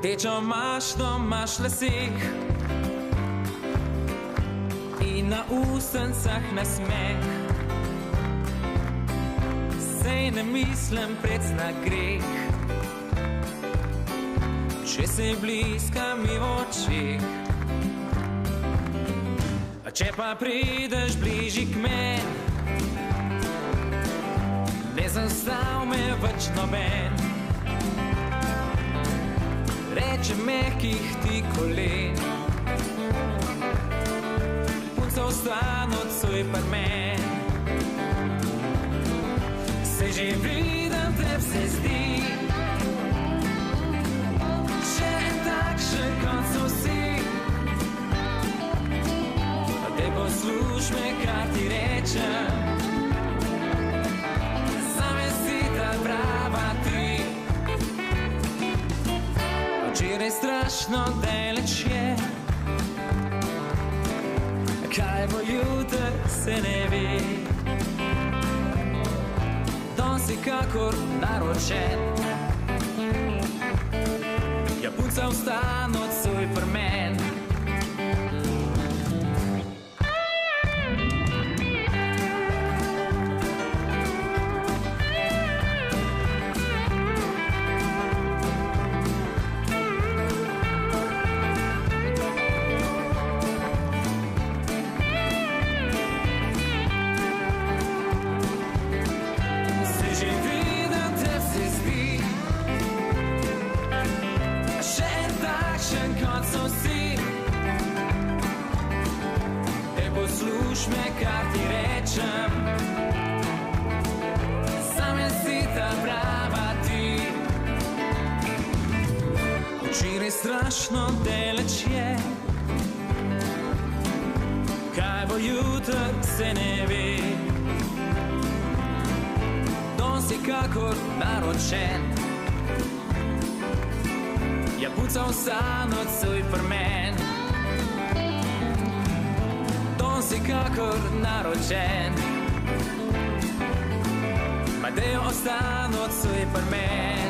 Rdečo mašno imaš laseh in na ustnicah nasmeh. Sej ne mislim predsna greh, če se bliska mi v očeh. A če pa prideš bližji k meni, ne zastav me več noben. Reče mehkih ti kolen, punca ostane odsoj par men. Se že vidim, te se zdi, še takšen kot so vsi. A te posluš me, kar ti rečem, zame si ta prava ti. Včeraj strašno daleč je, kaj bo jutri, se ne ve. Danes si kakor naročen, ja, punca vstan odsoj pri men. Posluš me, kar ti rečem, zame si ta prava ti. Včeraj strašno daleč je, kaj bo jutri, se ne ve. Danes si kakor naročen, ja, punca vstan odsoj pri men. Si kakor naročen, ma dej ostan odsoj pri men.